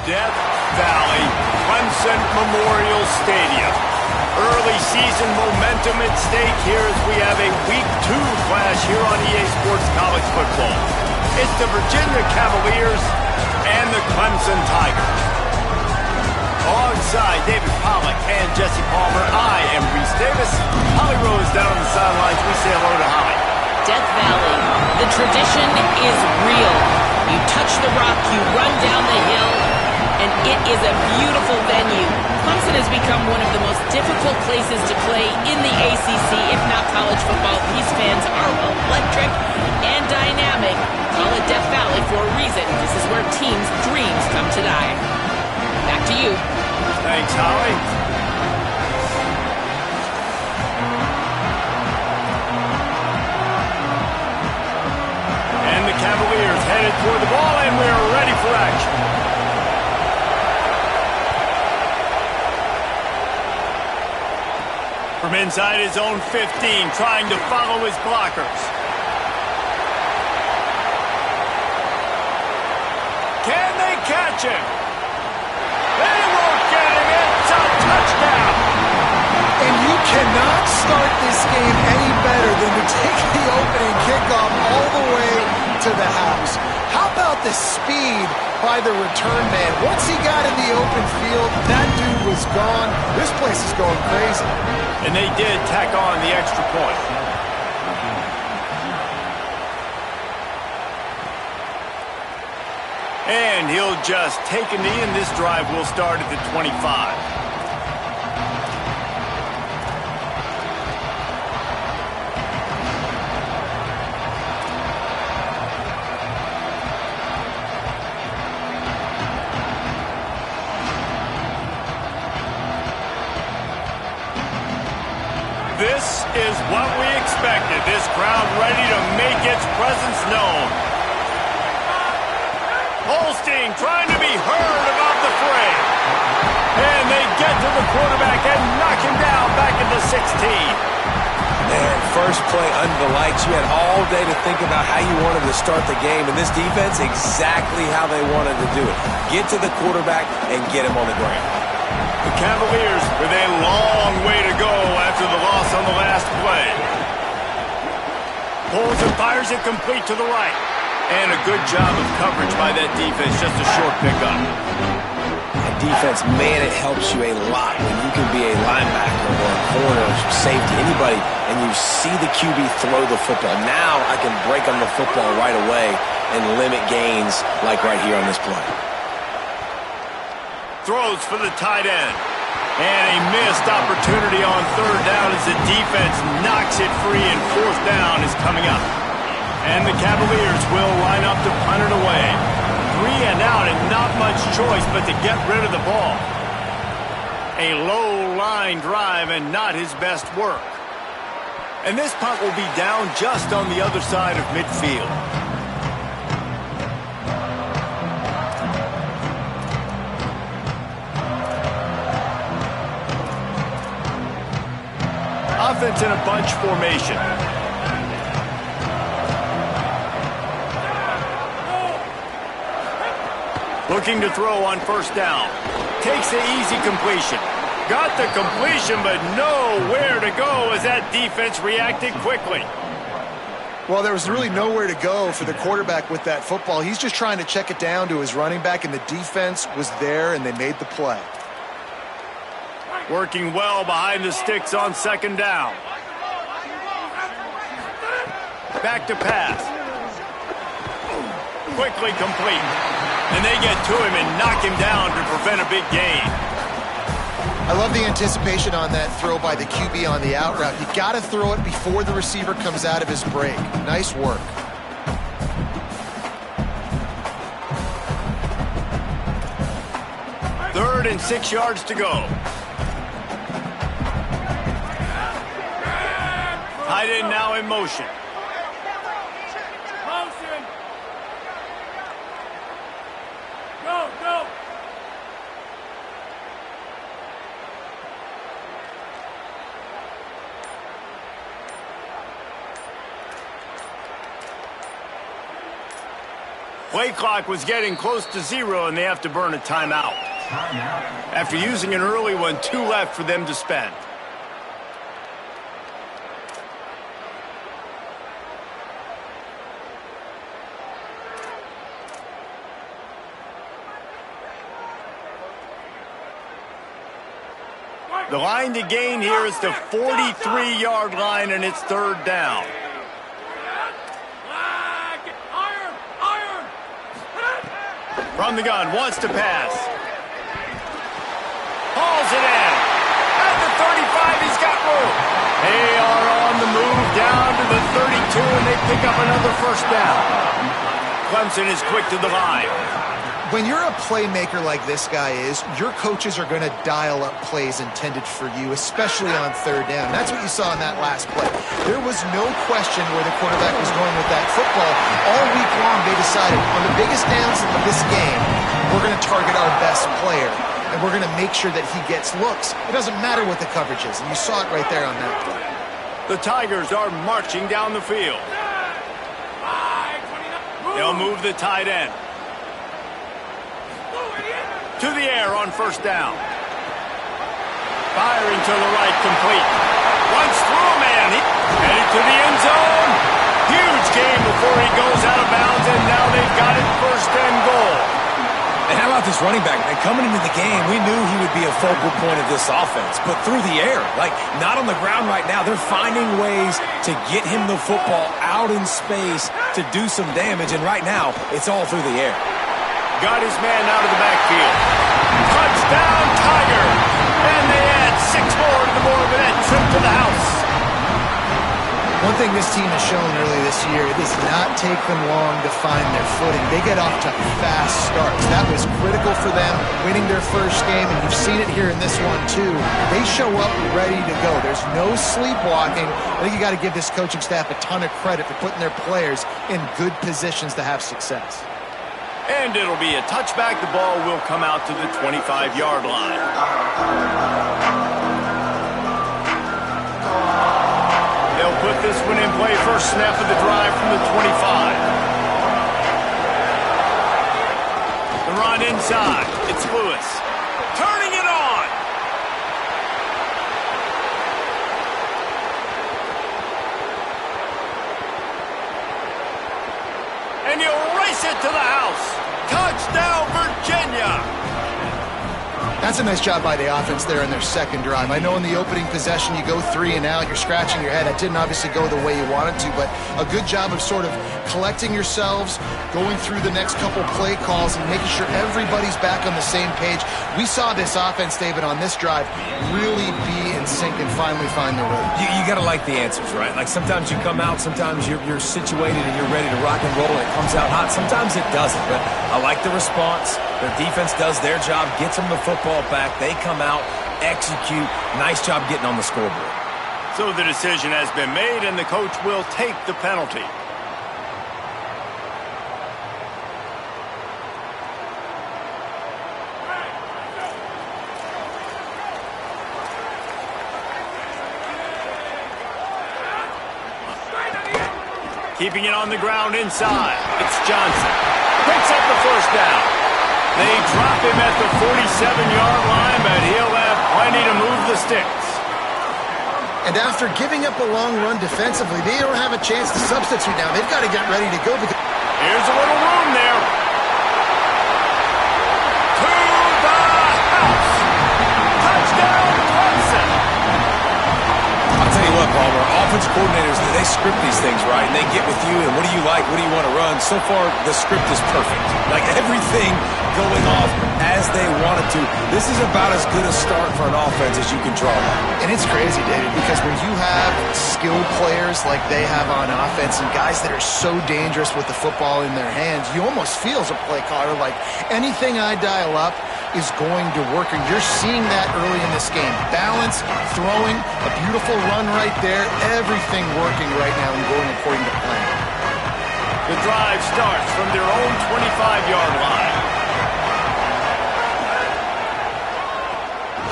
Death Valley Clemson Memorial Stadium. Early season momentum at stake here as we have a Week 2 clash here on EA Sports College Football. It's the Virginia Cavaliers and the Clemson Tigers. Alongside David Pollack and Jesse Palmer, I am Reese Davis. Holly Rose down on the sidelines. We say hello to Holly. Death Valley, the tradition is real. You touch the rock, you run down the hill, and it is a beautiful venue. Clemson has become one of the most difficult places to play in the ACC, if not college football. These fans are electric and dynamic. Call it Death Valley for a reason. This is where teams' dreams come to die. Back to you. Thanks, Holly. And the Cavaliers headed toward the ball, and we're ready for action. From inside his own 15, trying to follow his blockers. Can they catch him? They won't get him. It's a touchdown. And you cannot start this game any better than to take the opening kickoff all the way to the house. How about the speed by the return man? Once he got in the open field, that dude was gone. This place is going crazy. And they did tack on the extra point. And he'll just take a knee, and this drive will start at the 25. This is what we expected. This crowd ready to make its presence known. Holstein trying to be heard above the fray. And they get to the quarterback and knock him down back at the 16. Man, first play under the lights. You had all day to think about how you wanted to start the game. And this defense, exactly how they wanted to do it. Get to the quarterback and get him on the ground. The Cavaliers with a long way to go after the loss on the last play. Pulls and fires it complete to the right. And a good job of coverage by that defense, just a short pickup. That defense, man, it helps you a lot when you can be a linebacker or a corner, safety, anybody, and you see the QB throw the football. Now I can break on the football right away and limit gains like right here on this play. Throws for the tight end. And a missed opportunity on third down as the defense knocks it free, and fourth down is coming up. And the Cavaliers will line up to punt it away. 3 and out, and not much choice but to get rid of the ball. A low line drive and not his best work. And this punt will be down just on the other side of midfield. Offense in a bunch formation. Looking to throw on first down. Takes the easy completion. Got the completion, but nowhere to go as that defense reacted quickly. Well, there was really nowhere to go for the quarterback with that football. He's just trying to check it down to his running back, and the defense was there, and they made the play. Working well behind the sticks on second down. Back to pass. Quickly complete. And they get to him and knock him down to prevent a big gain. I love the anticipation on that throw by the QB on the out route. You got to throw it before the receiver comes out of his break. Nice work. Third and 6 yards to go. Tight end now in motion. Go, go. Play clock was getting close to 0, and they have to burn a timeout. After using an early one, 2 left for them to spend. The line to gain here is the 43-yard line, and it's 3rd down. From the gun, wants to pass. Hauls it in. At the 35, he's got room. They are on the move down to the 32, and they pick up another 1st down. Clemson is quick to the line. When you're a playmaker like this guy is, your coaches are going to dial up plays intended for you, especially on 3rd down. That's what you saw in that last play. There was no question where the quarterback was going with that football. All week long, they decided on the biggest downs of this game, we're going to target our best player, and we're going to make sure that he gets looks. It doesn't matter what the coverage is, and you saw it right there on that play. The Tigers are marching down the field. They'll move the tight end. To the air on 1st down. Firing to the right, complete. Runs through a man. Headed to the end zone. Huge game before he goes out of bounds, and now they've got it 1st and goal. And how about this running back? And coming into the game, we knew he would be a focal point of this offense, but through the air, like not on the ground right now. They're finding ways to get him the football out in space to do some damage, and right now, it's all through the air. Got his man out of the backfield. Touchdown, Tiger! And they add 6 more to the board with that trip to the house. One thing this team has shown early this year, it does not take them long to find their footing. They get off to fast starts. That was critical for them, winning their 1st game, and you've seen it here in this one too. They show up ready to go. There's no sleepwalking. I think you got to give this coaching staff a ton of credit for putting their players in good positions to have success. And it'll be a touchback. The ball will come out to the 25-yard line. They'll put this one in play. 1st snap of the drive from the 25. The run inside. It's Lewis. Turning it on. And he'll race it to the house. Touchdown, Virginia! That's a nice job by the offense there in their 2nd drive. I know in the opening possession you go 3 and out, you're scratching your head. That didn't obviously go the way you wanted to, but a good job of sort of collecting yourselves, going through the next couple play calls, and making sure everybody's back on the same page. We saw this offense, David, on this drive really be in sync and finally find the road. You got to like the answers, right? Like sometimes you come out, sometimes you're situated and you're ready to rock and roll and it comes out hot. Sometimes it doesn't, but I like the response. Their defense does their job, gets them the football back. They come out, execute. Nice job getting on the scoreboard. So the decision has been made, and the coach will take the penalty. Keeping it on the ground inside. It's Johnson. Picks up the 1st down. They drop him at the 47-yard line, but he'll have plenty to move the sticks. And after giving up a long run defensively, they don't have a chance to substitute now. They've got to get ready to go. Here's a little room there. To the house. Touchdown, Clemson. I'll tell you what, Palmer, offense coordinators, they script these things, right? And they get with you, and what do you like? What do you want to run? So far, the script is perfect. Like everything going off as they wanted to. This is about as good a start for an offense as you can draw on. And it's crazy, David, because when you have skilled players like they have on offense and guys that are so dangerous with the football in their hands, you almost feel as a play caller like anything I dial up is going to work, and you're seeing that early in this game. Balance, throwing, a beautiful run right there, everything working right now and going according to plan. The drive starts from their own 25-yard line.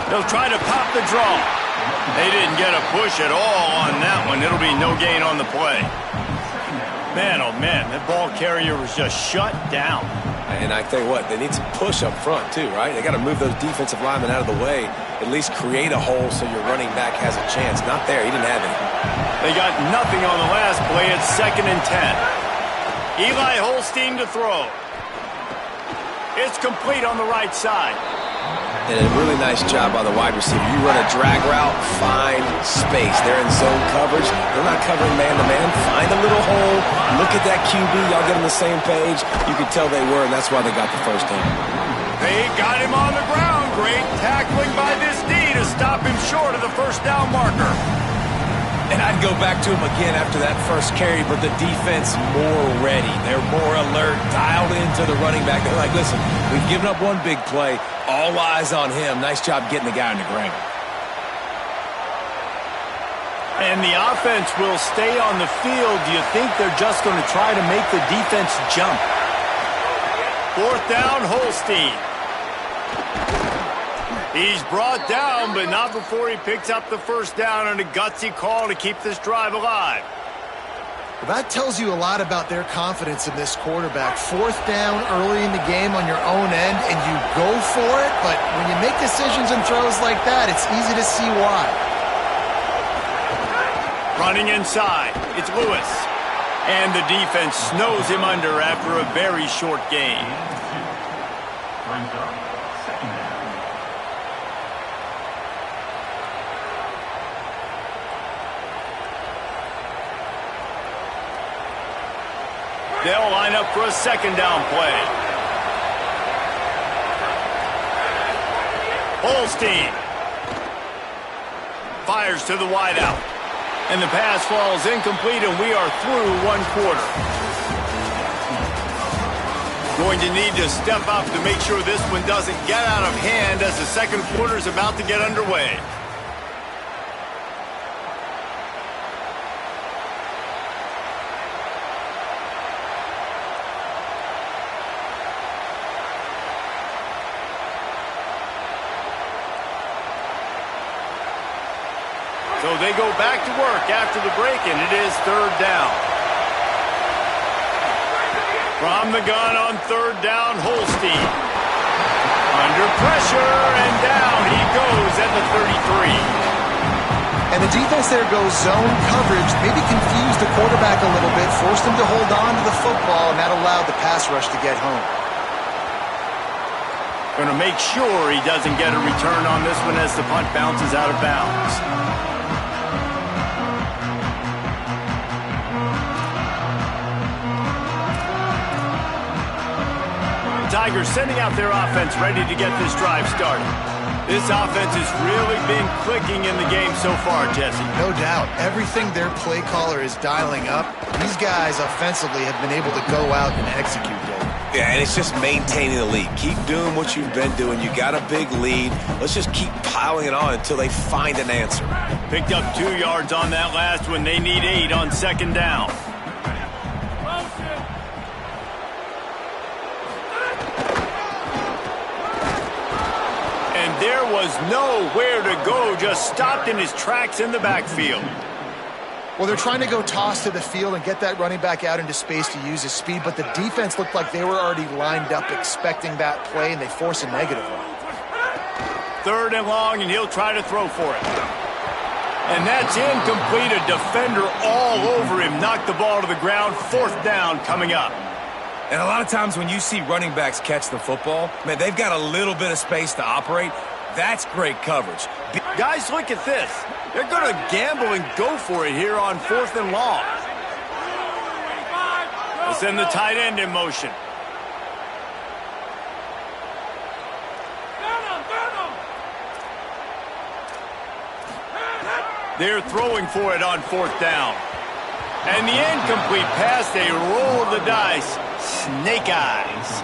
They'll try to pop the draw. They didn't get a push at all on that one. It'll be no gain on the play. Man, oh man, that ball carrier was just shut down. And I tell you what, they need some push up front too, right? They got to move those defensive linemen out of the way, at least create a hole so your running back has a chance. Not there. He didn't have any. They got nothing on the last play. It's 2nd and 10. Eli Holstein to throw. It's complete on the right side. And a really nice job by the wide receiver. You run a drag route, find space. They're in zone coverage. They're not covering man-to-man. Find a little hole. Look at that QB. Y'all get on the same page. You could tell they were, and that's why they got the first down. They got him on the ground. Great tackling by this D to stop him short of the first down marker. And I'd go back to him again after that first carry, but the defense more ready. They're more alert, dialed into the running back. They're like, listen, we've given up one big play. All eyes on him. Nice job getting the guy on the ground. And the offense will stay on the field. Do you think they're just going to try to make the defense jump? 4th down, Holstein. He's brought down, but not before he picks up the first down on a gutsy call to keep this drive alive. Well, that tells you a lot about their confidence in this quarterback. 4th down early in the game on your own end, and you go for it, but when you make decisions and throws like that, it's easy to see why. Running inside, it's Lewis. And the defense snows him under after a very short game. They'll line up for a 2nd down play. Holstein fires to the wideout. And the pass falls incomplete, and we are through 1 quarter. Going to need to step up to make sure this one doesn't get out of hand as the 2nd quarter is about to get underway. So they go back to work after the break, and it is 3rd down. From the gun on 3rd down, Holstein. Under pressure, and down he goes at the 33. And the defense there goes zone coverage, maybe confused the quarterback a little bit, forced him to hold on to the football, and that allowed the pass rush to get home. Going to make sure he doesn't get a return on this one as the punt bounces out of bounds. Tigers sending out their offense ready to get this drive started. This offense has really been clicking in the game so far, Jesse. No doubt. Everything their play caller is dialing up, these guys offensively have been able to go out and execute, Dave. Yeah, and it's just maintaining the lead. Keep doing what you've been doing. You got a big lead. Let's just keep piling it on until they find an answer. Picked up 2 yards on that last one. They need 8 on 2nd down. There was nowhere to go, just stopped in his tracks in the backfield. Well, they're trying to go toss to the field and get that running back out into space to use his speed, but the defense looked like they were already lined up expecting that play, and they force a negative one. 3rd and long, and he'll try to throw for it. And that's incomplete. A defender all over him. Knocked the ball to the ground. 4th down coming up. And a lot of times when you see running backs catch the football, man, they've got a little bit of space to operate. That's great coverage. Guys, look at this. They're going to gamble and go for it here on 4th and long. They'll send the tight end in motion. They're throwing for it on 4th down. And the incomplete pass, they roll the dice. Snake eyes.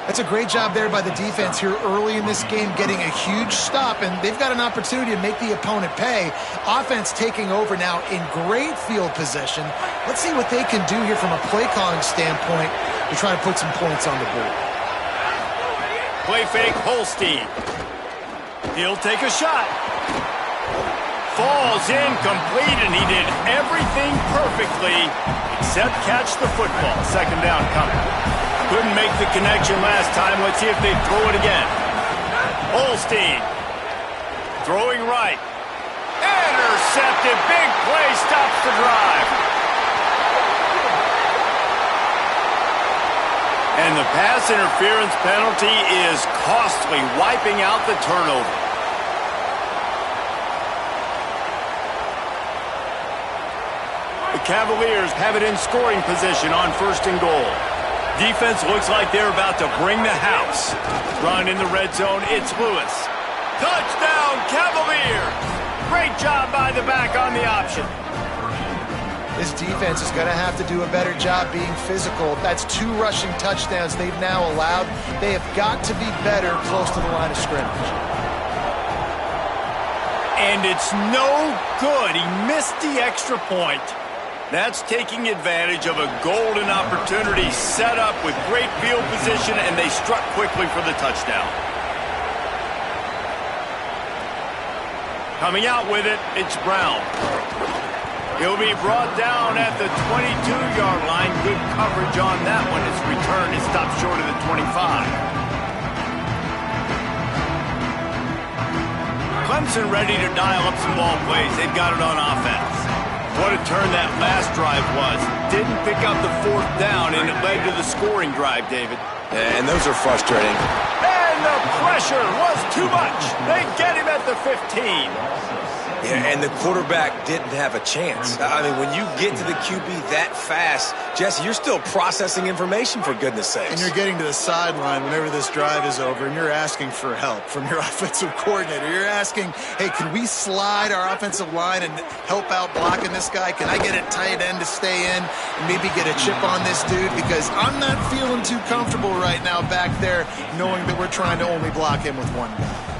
That's a great job there by the defense here early in this game, getting a huge stop, and they've got an opportunity to make the opponent pay. Offense taking over now in great field position. Let's see what they can do here from a play calling standpoint to try to put some points on the board. Play fake, Holstein. He'll take a shot. Falls incomplete, and he did everything perfectly set, catch the football. Second down coming. Couldn't make the connection last time. Let's see if they throw it again. Holstein throwing right. Intercepted. Big play stops the drive. And the pass interference penalty is costly, wiping out the turnover. The Cavaliers have it in scoring position on 1st and goal. Defense looks like they're about to bring the house. Run in the red zone, it's Lewis. Touchdown, Cavaliers! Great job by the back on the option. This defense is going to have to do a better job being physical. That's 2 rushing touchdowns they've now allowed. They have got to be better close to the line of scrimmage. And it's no good. He missed the extra point. That's taking advantage of a golden opportunity set up with great field position, and they struck quickly for the touchdown. Coming out with it, it's Brown. He'll be brought down at the 22-yard line. Good coverage on that one. His return is stopped short of the 25. Clemson ready to dial up some ball plays. They've got it on offense. What a turn that last drive was. Didn't pick up the 4th down, and it led to the scoring drive, David. And those are frustrating. And the pressure was too much. They get him at the 15. Yeah, and the quarterback didn't have a chance. I mean, when you get to the QB that fast, Jesse, you're still processing information, for goodness sakes. And you're getting to the sideline whenever this drive is over, and you're asking for help from your offensive coordinator. You're asking, hey, can we slide our offensive line and help out blocking this guy? Can I get a tight end to stay in and maybe get a chip on this dude? Because I'm not feeling too comfortable right now back there knowing that we're trying to only block him with one guy.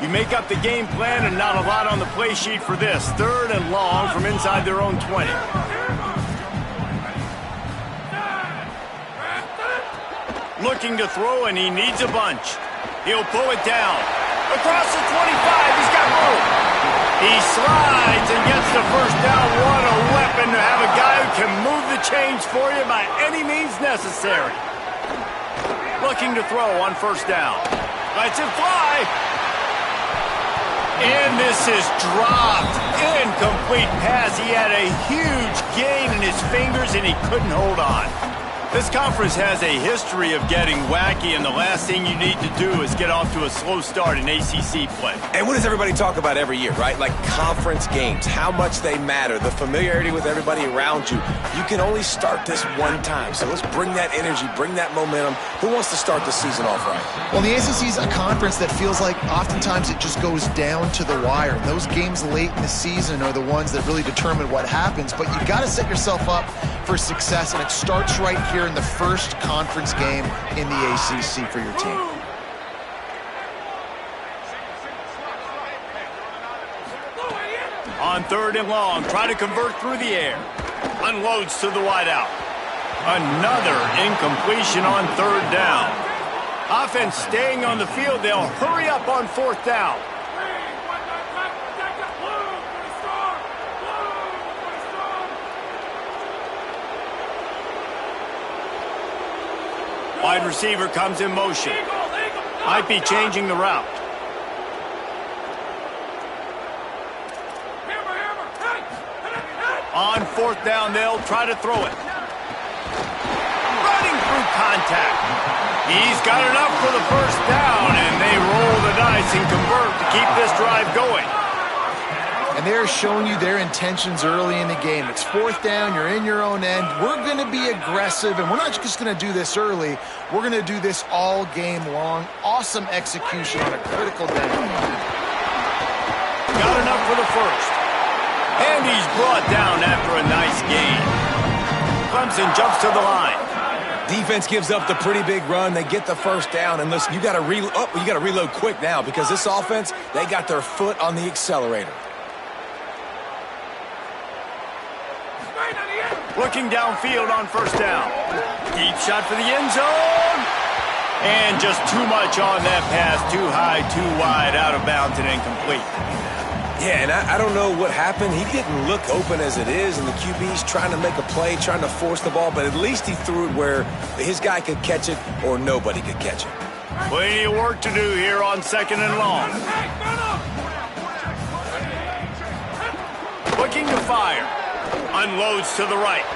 You make up the game plan and not a lot on the play sheet for this. 3rd and long from inside their own 20. Looking to throw, and he needs a bunch. He'll pull it down. Across the 25, he's got room. He slides and gets the 1st down. What a weapon to have a guy who can move the chains for you by any means necessary. Looking to throw on 1st down. Lets it fly. And this is dropped. Incomplete pass. He had a huge gain in his fingers, and he couldn't hold on. This conference has a history of getting wacky, and the last thing you need to do is get off to a slow start in ACC play. And what does everybody talk about every year, right? Like conference games, how much they matter, the familiarity with everybody around you. You can only start this one time, so let's bring that energy, bring that momentum. Who wants to start the season off right? Well, the ACC is a conference that feels like oftentimes it just goes down to the wire. And those games late in the season are the ones that really determine what happens. But you've got to set yourself up for success, and it starts right here in the first conference game in the ACC for your team. On 3rd and long, try to convert through the air. Unloads to the wideout. Another incompletion on 3rd down. Offense staying on the field. They'll hurry up on 4th down. Wide receiver comes in motion. Might be changing the route. On 4th down, they'll try to throw it. Running through contact. He's got enough for the 1st down, and they roll the dice and convert to keep this drive going. And they're showing you their intentions early in the game. It's 4th down, you're in your own end. We're going to be aggressive, and we're not just going to do this early. We're going to do this all game long. Awesome execution on a critical down. Got enough for the 1st. And he's brought down after a nice gain. Clemson jumps to the line. Defense gives up the pretty big run. They get the 1st down, and listen, you got to reload quick now because this offense, they got their foot on the accelerator. Looking downfield on 1st down. Deep shot for the end zone. And just too much on that pass. Too high, too wide, out of bounds and incomplete. Yeah, and I don't know what happened. He didn't look open as it is, and the QB's trying to make a play, trying to force the ball, but at least he threw it where his guy could catch it or nobody could catch it. Plenty of work to do here on 2nd and long. Looking to fire. Unloads to the right.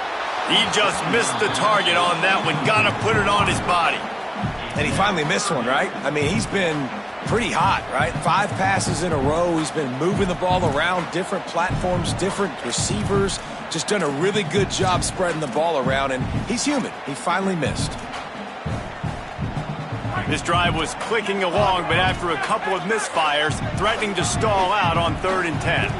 He just missed the target on that one. Gotta put it on his body. And he finally missed one, right? I mean, he's been pretty hot, right? 5 passes in a row. He's been moving the ball around different platforms, different receivers. Just done a really good job spreading the ball around, and he's human. He finally missed. This drive was clicking along, but after a couple of misfires, threatening to stall out on 3rd and 10.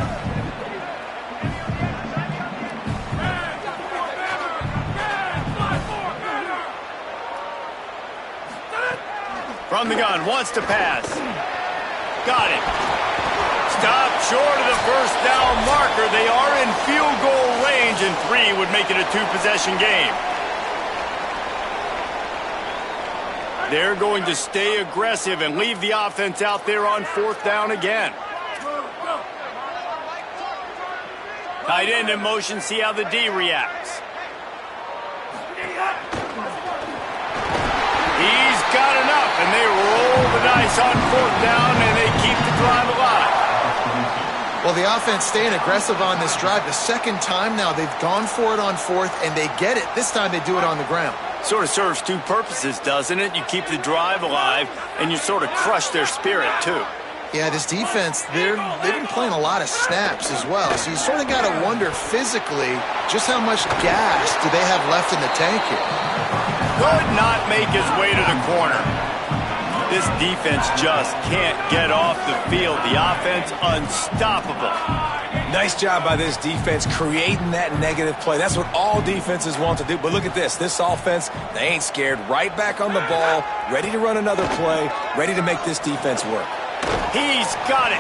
From the gun, wants to pass. Got it. Stopped short of the first down marker. They are in field goal range, and 3 would make it a 2-possession game. They're going to stay aggressive and leave the offense out there on 4th down again. Tight end in motion, see how the D reacts. He's got enough, and they roll the dice on 4th down, and they keep the drive alive. Well, the offense staying aggressive on this drive. The 2nd time now they've gone for it on 4th, and they get it. This time they do it on the ground. Sort of serves 2 purposes, doesn't it? You keep the drive alive, and you sort of crush their spirit, too. Yeah, this defense, they've been playing a lot of snaps as well. So you sort of got to wonder physically just how much gas do they have left in the tank here. Could not make his way to the corner. This defense just can't get off the field. The offense unstoppable. Nice job by this defense creating that negative play. That's what all defenses want to do. But look at this. This offense, they ain't scared. Right back on the ball, ready to run another play, ready to make this defense work. He's got it.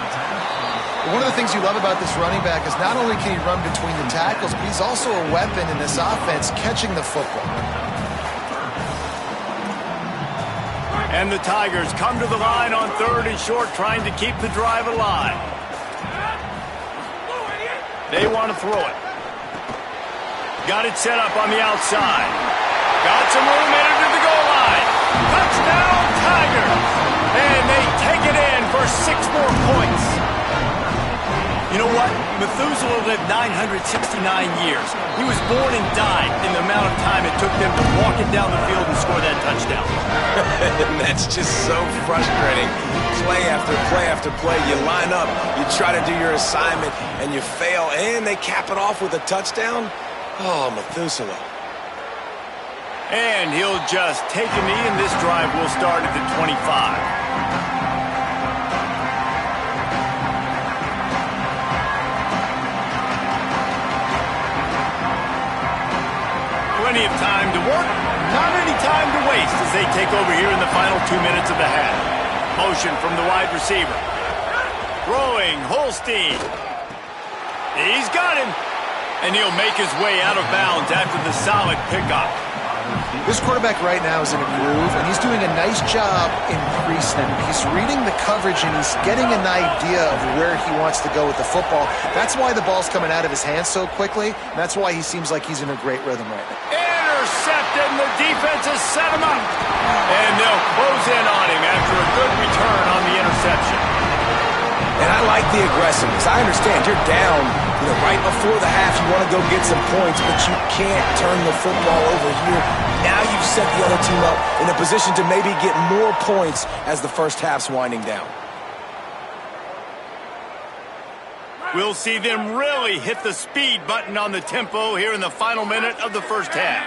One of the things you love about this running back is not only can he run between the tackles, but he's also a weapon in this offense catching the football. And the Tigers come to the line on 3rd and short, trying to keep the drive alive. They want to throw it. Got it set up on the outside. Got some room headed to the goal line. Touchdown, Tigers! And they take it in for 6 more points. You know what? Methuselah lived 969 years. He was born and died in the amount of time it took them to walk it down the field and score that touchdown. That's just so frustrating. Play after play after play. You line up, you try to do your assignment, and you fail, and they cap it off with a touchdown? Oh, Methuselah. And he'll just take a knee, and this drive will start at the 25. Plenty of time to work, not any time to waste as they take over here in the final 2 minutes of the half. Motion from the wide receiver. Throwing, Holstein. He's got him. And he'll make his way out of bounds after the solid pickup. This quarterback right now is in a groove, and he's doing a nice job in pre-snap. He's reading the coverage, and he's getting an idea of where he wants to go with the football. That's why the ball's coming out of his hands so quickly. And that's why he seems like he's in a great rhythm right now. Intercepted, and the defense has set him up. And they'll close in on him after a good return on the interception. And I like the aggressiveness. I understand you're down, right before the half. You want to go get some points, but you can't turn the football over here. Now you've set the other team up in a position to maybe get more points as the first half's winding down. We'll see them really hit the speed button on the tempo here in the final minute of the first half.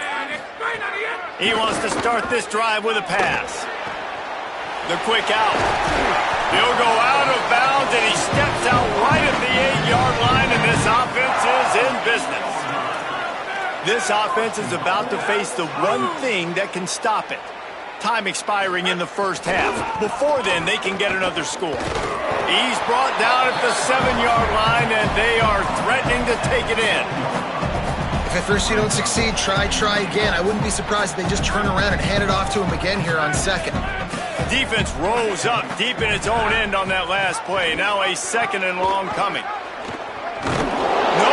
He wants to start this drive with a pass. The quick out. He'll go out of bounds, and he steps out right at the 8-yard line, and this offense is in business. This offense is about to face the one thing that can stop it. Time expiring in the first half. Before then, they can get another score. He's brought down at the 7-yard line, and they are threatening to take it in. If If at first you don't succeed, try again. I wouldn't be surprised if they just turn around and hand it off to him again here on second. The defense rose up deep in its own end on that last play. Now a 2nd and long coming. No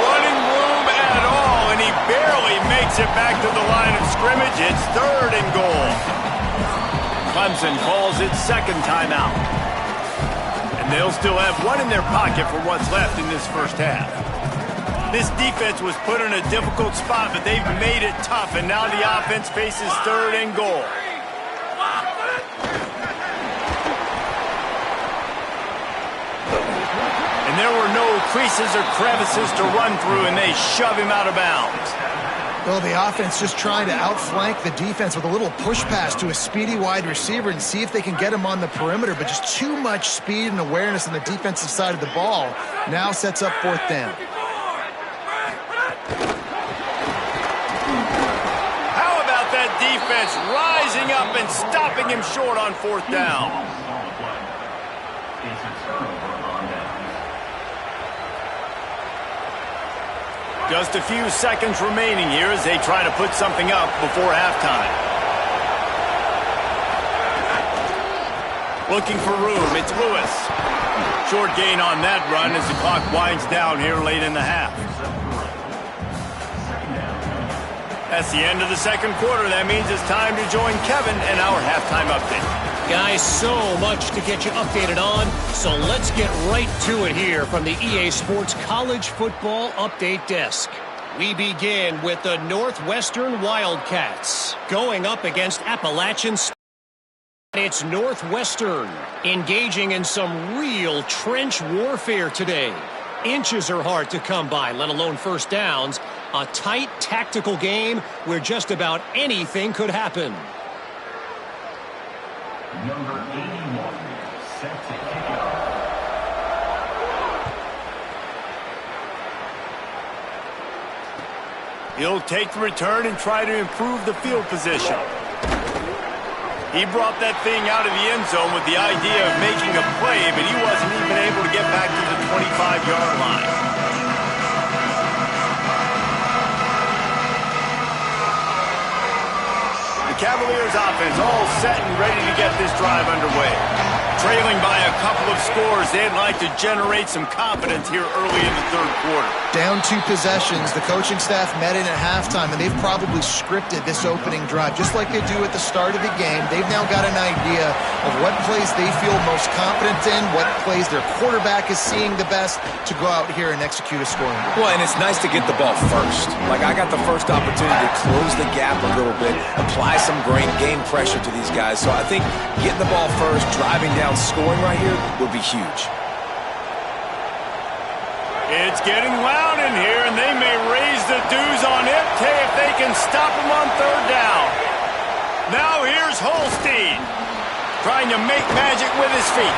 running room at all, and he barely makes it back to the line of scrimmage. It's 3rd and goal. Clemson calls its 2nd timeout. And they'll still have one in their pocket for what's left in this first half. This defense was put in a difficult spot, but they've made it tough, and now the offense faces 3rd and goal. And there were no creases or crevices to run through, and they shove him out of bounds. Well, the offense just trying to outflank the defense with a little push pass to a speedy wide receiver and see if they can get him on the perimeter, but just too much speed and awareness on the defensive side of the ball. Now sets up 4th down. How about that defense rising up and stopping him short on 4th down? Just a few seconds remaining here as they try to put something up before halftime. Looking for room, it's Lewis. Short gain on that run as the clock winds down here late in the half. That's the end of the 2nd quarter. That means it's time to join Kevin and our halftime update. Guys, so much to get you updated on, so let's get right to it here from the EA Sports College Football Update Desk. We begin with the Northwestern Wildcats going up against Appalachian State. It's Northwestern engaging in some real trench warfare today. Inches are hard to come by, let alone first downs. A tight tactical game where just about anything could happen. Number 81, set to kick off. He'll take the return and try to improve the field position. He brought that thing out of the end zone with the idea of making a play, but he wasn't even able to get back to the 25-yard line. The Cavaliers offense all set and ready to get this drive underway. Trailing by a couple of scores, they'd like to generate some confidence here early in the 3rd quarter. Down 2 possessions, the coaching staff met in at halftime, and they've probably scripted this opening drive. Just like they do at the start of the game, they've now got an idea of what plays they feel most confident in, what plays their quarterback is seeing the best to go out here and execute a scoring. Well, and it's nice to get the ball first. Like, I got the first opportunity to close the gap a little bit, apply some great game pressure to these guys. So I think getting the ball first, driving down, scoring right here would be huge. It's getting loud in here, and they may raise the dues on it if they can stop him on 3rd down. Now here's Holstein, trying to make magic with his feet.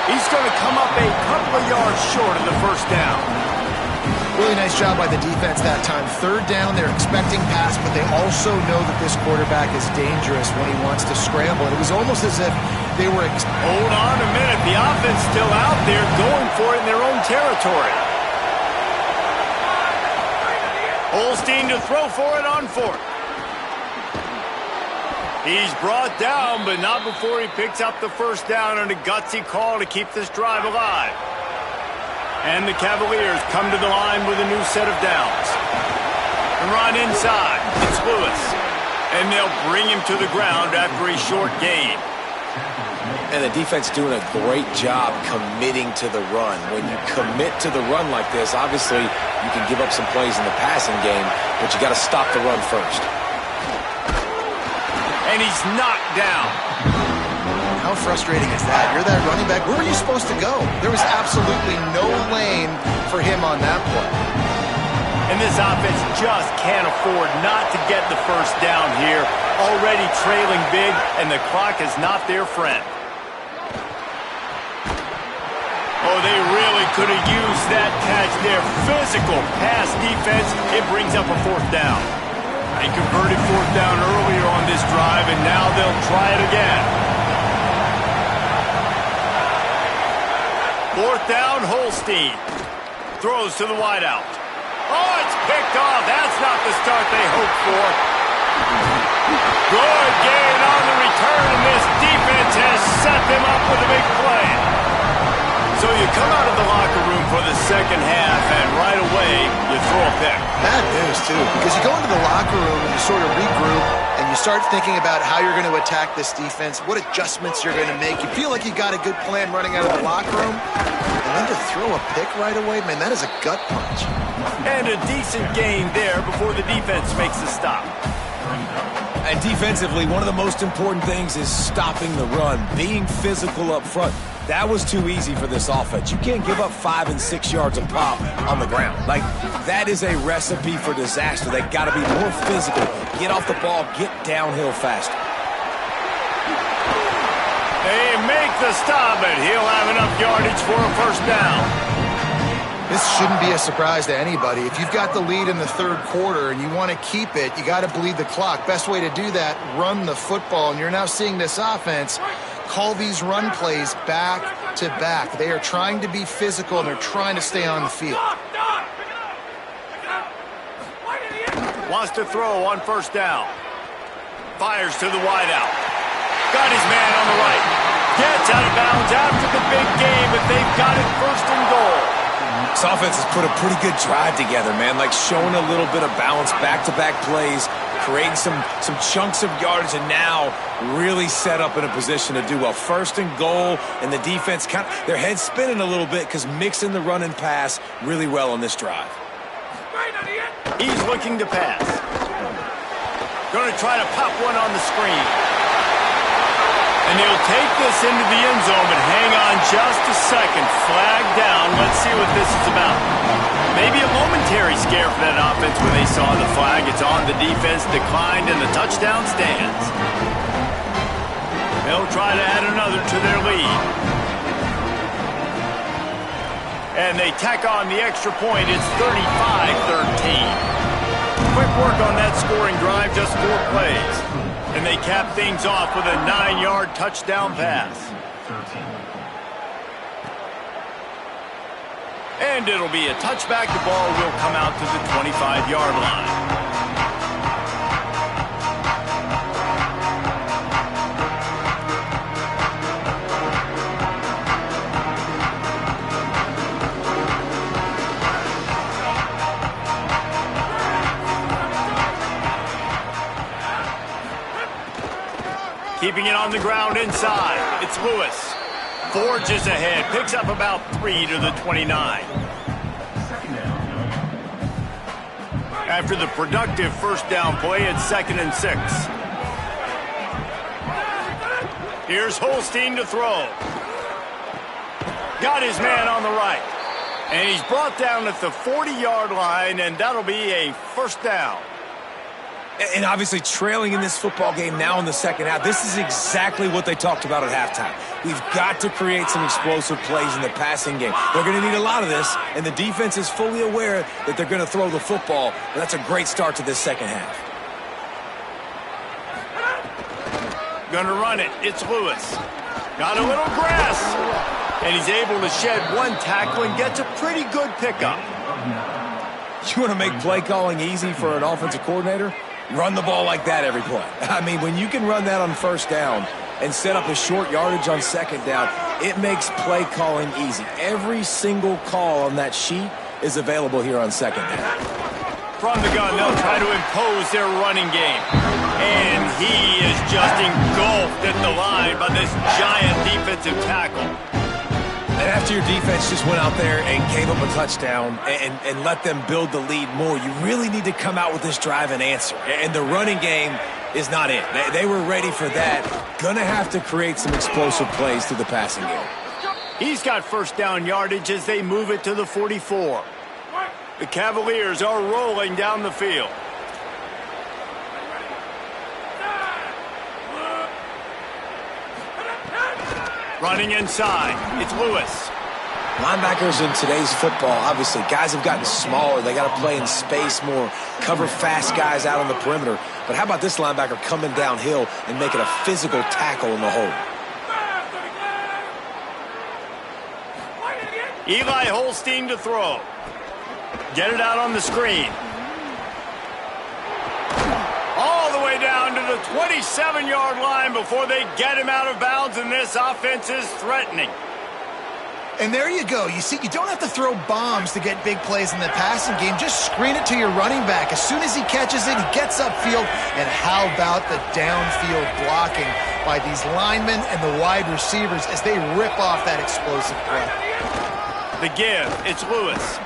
He's going to come up a couple of yards short of the first down. Really nice job by the defense that time. 3rd down, they're expecting pass, but they also know that this quarterback is dangerous when he wants to scramble. And it was almost as if they were... Hold on a minute. The offense still out there going for it in their own territory. Holstein to throw for it on 4th. He's brought down, but not before he picks up the first down on a gutsy call to keep this drive alive. And the Cavaliers come to the line with a new set of downs. And run inside. It's Lewis. And they'll bring him to the ground after a short gain. And the defense doing a great job committing to the run. When you commit to the run like this, obviously you can give up some plays in the passing game, but you got to stop the run first. And he's knocked down. How frustrating is that? You're that running back. Where were you supposed to go? There was absolutely no lane for him on that play. And this offense just can't afford not to get the first down here. Already trailing big, and the clock is not their friend. Oh, they really could have used that catch there. Physical pass defense. It brings up a 4th down. They converted 4th down earlier on this drive, and now they'll try it again. 4th down, Holstein. Throws to the wideout. Oh, it's picked off. That's not the start they hoped for. Good gain on the return, and this defense has set them up with a big play. So you come out of the locker room for the second half, and right away, you throw a pick. Bad news, too, because you go into the locker room and you sort of regroup, and you start thinking about how you're going to attack this defense, what adjustments you're going to make. You feel like you got a good plan running out of the locker room, and then to throw a pick right away, man, that is a gut punch. And a decent gain there before the defense makes the stop. And defensively, one of the most important things is stopping the run, being physical up front. That was too easy for this offense. You can't give up 5 and 6 yards a pop on the ground. Like, that is a recipe for disaster. They got to be more physical, get off the ball, get downhill faster. They make the stop, and he'll have enough yardage for a first down. This shouldn't be a surprise to anybody. If you've got the lead in the third quarter and you want to keep it, you got to bleed the clock. Best way to do that, run the football. And you're now seeing this offense call these run plays back to back. They are trying to be physical, and they're trying to stay on the field. Wants to throw on first down. Fires to the wideout. Got his man on the right. Gets out of bounds after the big game, but they've got it first and goal. This offense has put a pretty good drive together, man, like showing a little bit of balance, back-to-back plays, creating some chunks of yardage, and now really set up in a position to do well. First and goal, and the defense, their head's spinning a little bit because mixing the run and pass really well on this drive. He's looking to pass. Going to try to pop one on the screen. And he'll take this into the end zone, but hang on just a second. Flag down. Let's see what this is about. Maybe a momentary scare for that offense when they saw the flag. It's on the defense, declined, and the touchdown stands. They'll try to add another to their lead. And they tack on the extra point. It's 35-13. Quick work on that scoring drive, just 4 plays. And they cap things off with a 9-yard touchdown pass. And it'll be a touchback. The ball will come out to the 25-yard line. Keeping it on the ground inside. It's Lewis. Forges ahead. Picks up about 3 to the 29. After the productive first down play, it's 2nd and 6. Here's Holstein to throw. Got his man on the right. And he's brought down at the 40-yard line, and that'll be a first down. And obviously trailing in this football game now in the second half, this is exactly what they talked about at halftime. We've got to create some explosive plays in the passing game. They're going to need a lot of this, and the defense is fully aware that they're going to throw the football. And that's a great start to this second half. Gonna run it. It's Lewis. Got a little grass. And he's able to shed 1 tackle and gets a pretty good pickup. You want to make play calling easy for an offensive coordinator? Run the ball like that every play. I mean, when you can run that on first down and set up a short yardage on second down, it makes play calling easy. Every single call on that sheet is available here on second down. From the gun, they'll try to impose their running game. And he is just engulfed at the line by this giant defensive tackle. And after your defense just went out there and gave up a touchdown and let them build the lead more, you really need to come out with this drive and answer. And the running game is not it. They were ready for that. Gonna have to create some explosive plays through the passing game. He's got first down yardage as they move it to the 44. The Cavaliers are rolling down the field. Running inside, it's Lewis. Linebackers in today's football, obviously, guys have gotten smaller. They got to play in space more, cover fast guys out on the perimeter. But how about this linebacker coming downhill and making a physical tackle in the hole? Eli Holstein to throw. Get it out on the screen. All the way down to the 27-yard line before they get him out of bounds, and this offense is threatening. And there you go. You see, you don't have to throw bombs to get big plays in the passing game. Just screen it to your running back. As soon as he catches it, he gets upfield. And how about the downfield blocking by these linemen and the wide receivers as they rip off that explosive play. The give, it's Lewis.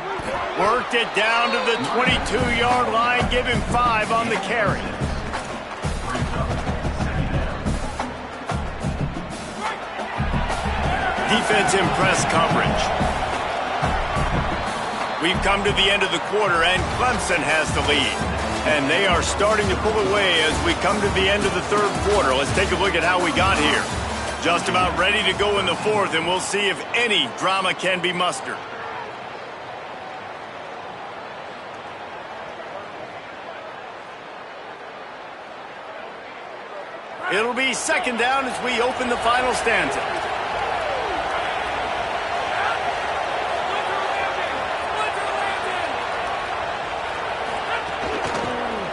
Worked it down to the 22-yard line. Give him 5 on the carry. Defense in press coverage. We've come to the end of the quarter, and Clemson has the lead. And they are starting to pull away as we come to the end of the third quarter. Let's take a look at how we got here. Just about ready to go in the fourth, and we'll see if any drama can be mustered. It'll be second down as we open the final stanza.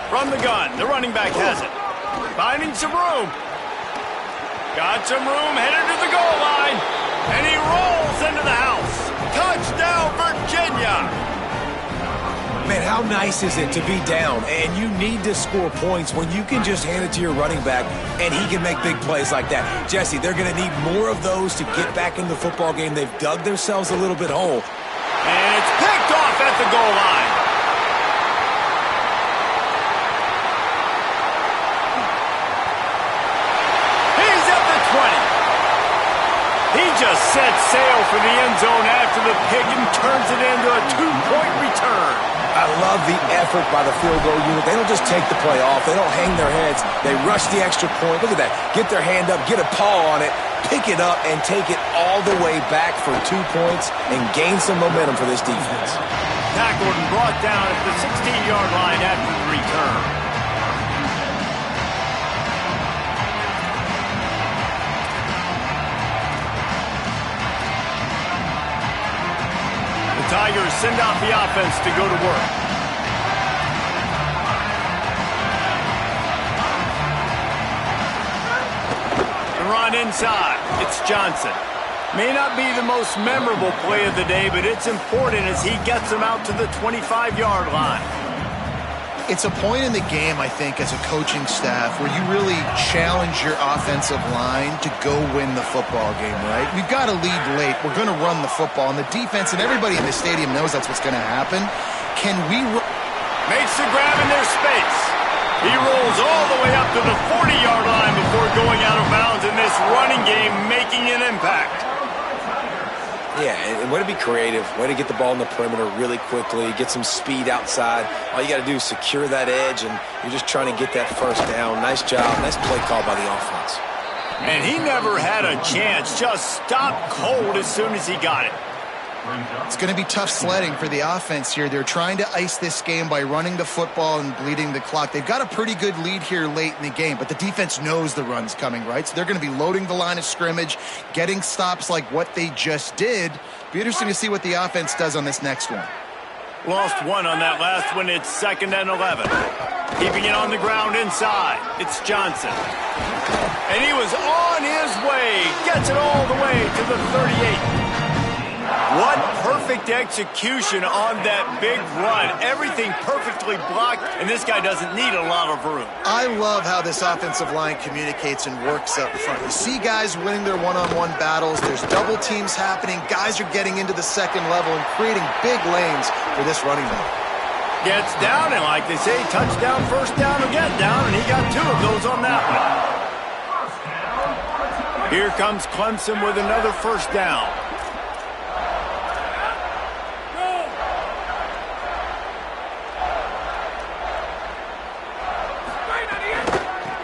From the gun, the running back has it. Finding some room. Got some room, headed to the goal line. And he rolls into the house. Touchdown, Virginia! Man, how nice is it to be down and you need to score points when you can just hand it to your running back and he can make big plays like that. Jesse, they're going to need more of those to get back in the football game. They've dug themselves a little bit hole. And it's picked off at the goal line. He's at the 20. He just sets sail for the end zone after the pick and turns it into a 2-point return. I love the effort by the field goal unit. They don't just take the play off. They don't hang their heads. They rush the extra point. Look at that. Get their hand up, get a paw on it, pick it up, and take it all the way back for 2 points and gain some momentum for this defense. Tackled and brought down at the 16-yard line after the return. Tigers send out the offense to go to work. The run inside. It's Johnson. May not be the most memorable play of the day, but it's important as he gets them out to the 25-yard line. It's a point in the game, I think, as a coaching staff where you really challenge your offensive line to go win the football game, right? We've got to lead late. We're going to run the football. And the defense and everybody in the stadium knows that's what's going to happen. Can we... Makes the grab in their space. He rolls all the way up to the 40-yard line before going out of bounds in this running game, making an impact. Yeah, and way to be creative, way to get the ball in the perimeter really quickly, get some speed outside. All you got to do is secure that edge, and you're just trying to get that first down. Nice job. Nice play call by the offense. And he never had a chance. Just stopped cold as soon as he got it. It's going to be tough sledding for the offense here. They're trying to ice this game by running the football and bleeding the clock. They've got a pretty good lead here late in the game, but the defense knows the run's coming, right? So they're going to be loading the line of scrimmage, getting stops like what they just did. Be interesting to see what the offense does on this next one. Lost one on that last one. It's 2nd and 11. Keeping it on the ground inside. It's Johnson. And he was on his way. Gets it all the way to the 38. What perfect execution on that big run. Everything perfectly blocked, and this guy doesn't need a lot of room. I love how this offensive line communicates and works up front. You see guys winning their one-on-one battles. There's double teams happening. Guys are getting into the second level and creating big lanes for this running back. Gets down, and like they say, touchdown, first down, or get down, and he got 2 of those on that one. Here comes Clemson with another first down.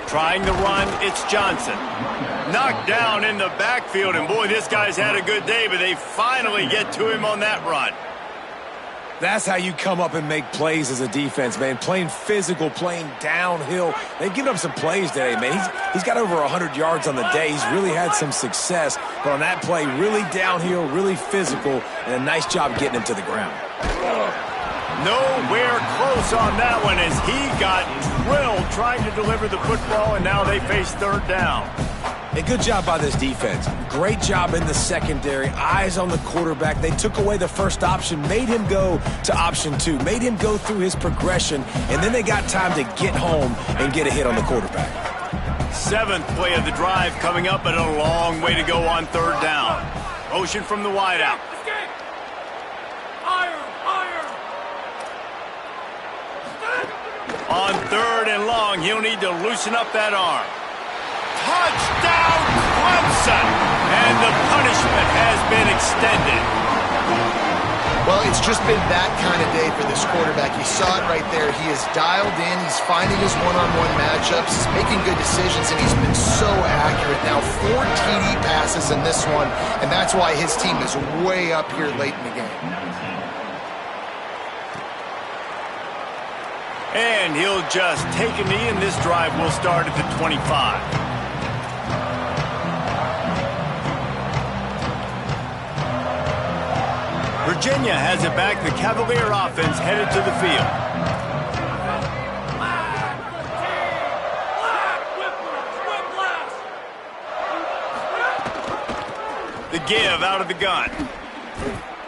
Trying the run, it's Johnson. Knocked down in the backfield, and boy, this guy's had a good day, but they finally get to him on that run. That's how you come up and make plays as a defense, man. Playing physical, playing downhill. They've given up some plays today, man. He's got over 100 yards on the day. He's really had some success. But on that play, really downhill, really physical, and a nice job getting him to the ground. Nowhere close on that one as he got drilled trying to deliver the football, and now they face third down. A good job by this defense. Great job in the secondary. Eyes on the quarterback. They took away the first option, made him go to option 2, made him go through his progression, and then they got time to get home and get a hit on the quarterback. 7th play of the drive coming up, but a long way to go on third down. Motion from the wideout. On 3rd and long, he'll need to loosen up that arm. Touchdown, Clemson! And the punishment has been extended. Well, it's just been that kind of day for this quarterback. You saw it right there. He is dialed in. He's finding his one-on-one matchups. He's making good decisions, and he's been so accurate. Now 4 TD passes in this one, and that's why his team is way up here late in the game. And he'll just take a knee, and this drive will start at the 25. Virginia has it back. The Cavalier offense headed to the field. The give out of the gun.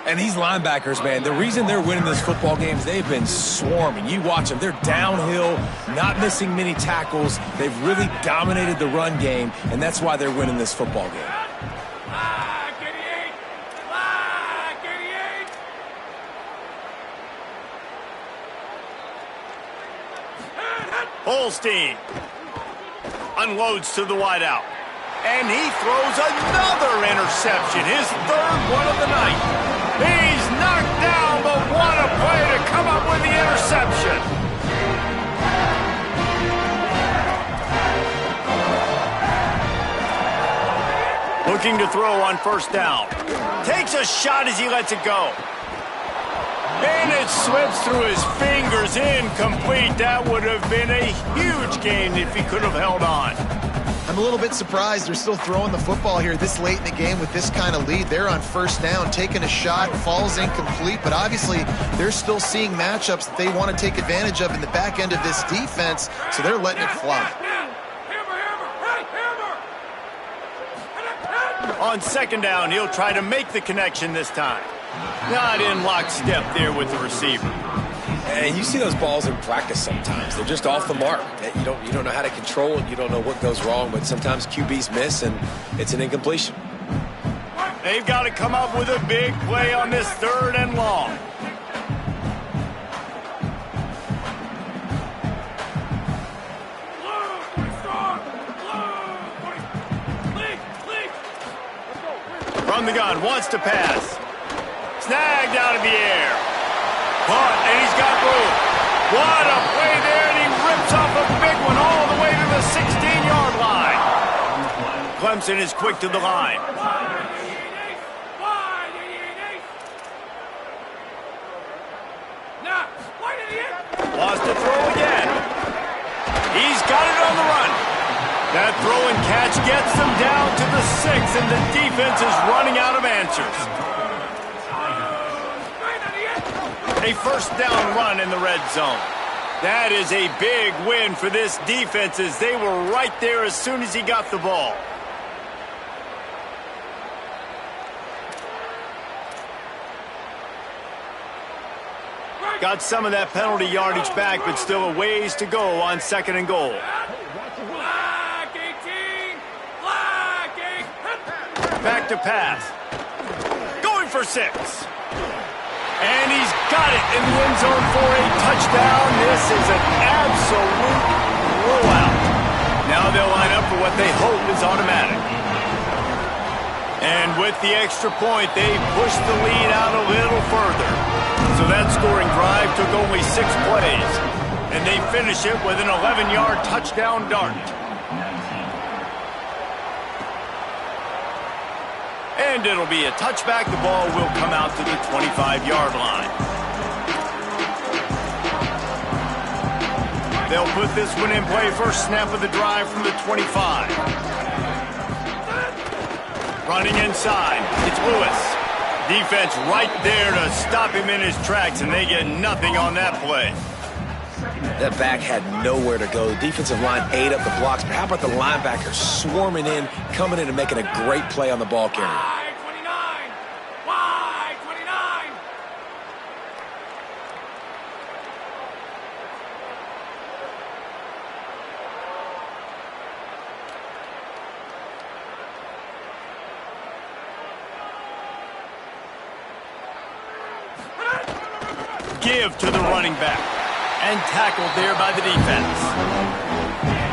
And these linebackers, man, the reason they're winning this football game is they've been swarming. You watch them. They're downhill, not missing many tackles. They've really dominated the run game, and that's why they're winning this football game. Holstein unloads to the wideout. And he throws another interception, his 3rd one of the night. He's knocked down, but what a play to come up with the interception. Looking to throw on 1st down. Takes a shot as he lets it go. And it slips through his fingers, incomplete. That would have been a huge gain if he could have held on. I'm a little bit surprised they're still throwing the football here this late in the game with this kind of lead. They're on 1st down, taking a shot, falls incomplete, but obviously they're still seeing matchups that they want to take advantage of in the back end of this defense, so they're letting it fly. On 2nd down, he'll try to make the connection this time. Not in lockstep there with the receiver. And you see those balls in practice sometimes. They're just off the mark. You don't know how to control it. You don't know what goes wrong, but sometimes QBs miss, and it's an incompletion. They've got to come up with a big play on this 3rd and long. From the gun, wants to pass. Snagged out of the air. Caught, and he's got room. What a play there, and he rips off a big one all the way to the 16-yard line. Clemson is quick to the line. Lost to throw again. He's got it on the run. That throw and catch gets them down to the 6, and the defense is running out of answers. A 1st down run in the red zone. That is a big win for this defense as they were right there as soon as he got the ball. Got some of that penalty yardage back, but still a ways to go on 2nd and goal. Back to pass. Going for 6. And he's got it in the end zone for a touchdown. This is an absolute blowout. Now they'll line up for what they hope is automatic. And with the extra point, they pushed the lead out a little further. So that scoring drive took only 6 plays. And they finish it with an 11-yard touchdown dart. And it'll be a touchback. The ball will come out to the 25-yard line. They'll put this one in play. First snap of the drive from the 25. Running inside. It's Lewis. Defense right there to stop him in his tracks, and they get nothing on that play. That back had nowhere to go. The defensive line ate up the blocks, but how about the linebacker swarming in, coming in and making a great play on the ball carrier? Wide 29! Wide 29! Give to the running back. And tackled there by the defense.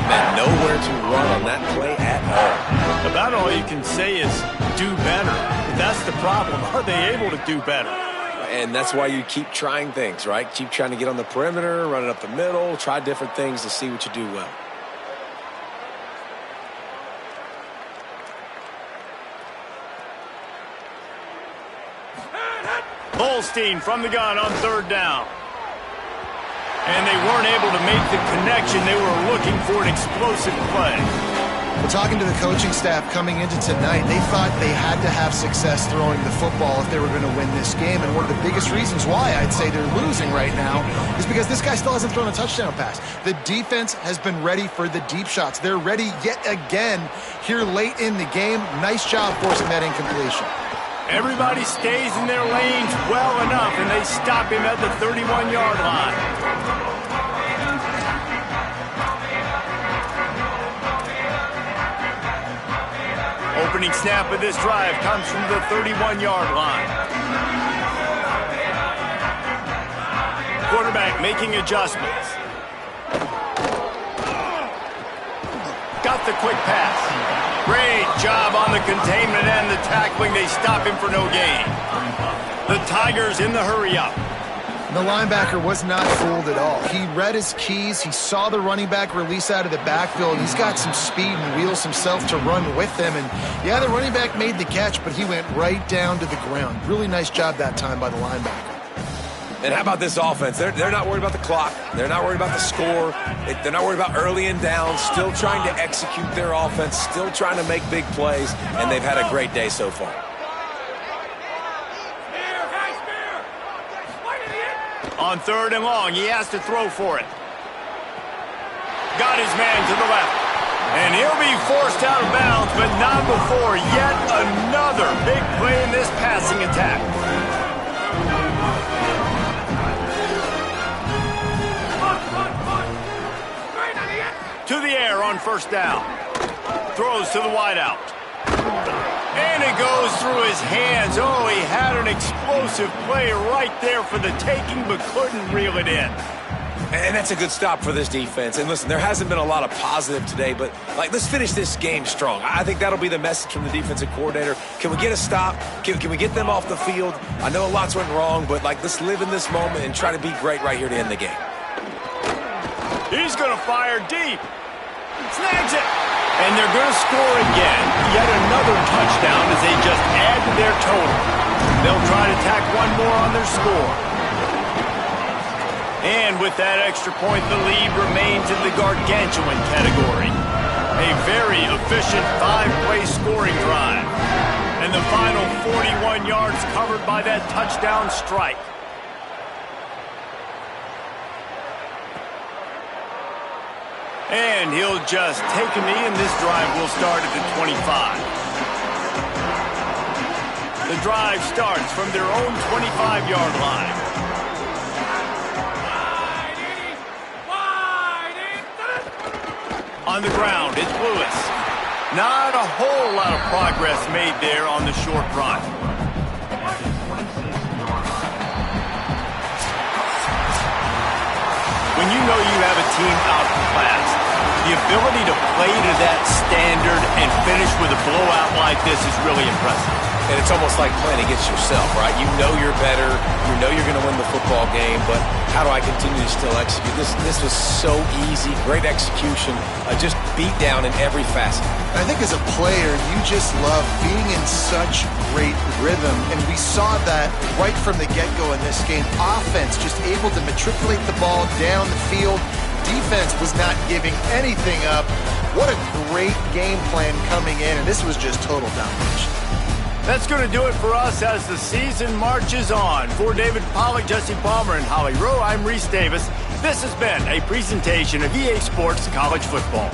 And nowhere to run on that play at all. About all you can say is do better. But that's the problem. Are they able to do better? And that's why you keep trying things, right? Keep trying to get on the perimeter, run it up the middle, try different things to see what you do well. Holstein from the gun on third down. And they weren't able to make the connection. They were looking for an explosive play. Well, talking to the coaching staff coming into tonight, they thought they had to have success throwing the football if they were going to win this game. And one of the biggest reasons why I'd say they're losing right now is because this guy still hasn't thrown a touchdown pass. The defense has been ready for the deep shots. They're ready yet again here late in the game. Nice job forcing that incompletion. Everybody stays in their lanes well enough, and they stop him at the 31-yard line. Opening snap of this drive comes from the 31-yard line. Quarterback making adjustments. Got the quick pass. Great job on the containment and the tackling. They stop him for no gain. The Tigers in the hurry-up. The linebacker was not fooled at all. He read his keys. He saw the running back release out of the backfield. He's got some speed and wheels himself to run with them. And, yeah, the running back made the catch, but he went right down to the ground. Really nice job that time by the linebacker. And how about this offense? They're not worried about the clock. They're not worried about the score. They're not worried about early and down. Still trying to execute their offense. Still trying to make big plays. And they've had a great day so far. On third and long, he has to throw for it. Got his man to the left. And he'll be forced out of bounds, but not before yet another big play in this passing attack. To the air on first down. Throws to the wideout. And it goes through his hands. Oh, he had an explosive play right there for the taking, but couldn't reel it in. And that's a good stop for this defense. And listen, there hasn't been a lot of positive today, but let's finish this game strong. I think that'll be the message from the defensive coordinator. Can we get a stop? Can we get them off the field? I know lots went wrong, but let's live in this moment and try to be great right here to end the game. He's going to fire deep. Snags it. And they're going to score again. Yet another touchdown as they just add to their total. They'll try to tack one more on their score. And with that extra point, the lead remains in the gargantuan category. A very efficient 5-play scoring drive. And the final 41 yards covered by that touchdown strike. And he'll just take a knee, and this drive will start at the 25. The drive starts from their own 25-yard line. On the ground, it's Lewis. Not a whole lot of progress made there on the short run. When you know you have a team outclassed, the ability to play to that standard and finish with a blowout like this is really impressive. And it's almost like playing against yourself, right? You know you're better. You know you're going to win the football game, but how do I continue to still execute? This was so easy. Great execution. Just beat down in every facet. I think as a player, you just love being in such great rhythm, and we saw that right from the get-go in this game. Offense just able to matriculate the ball down the field. Defense was not giving anything up. What a great game plan coming in, and this was just total domination. That's going to do it for us as the season marches on. For David Pollack, Jesse Palmer, and Holly Rowe, I'm Reese Davis. This has been a presentation of EA Sports College Football.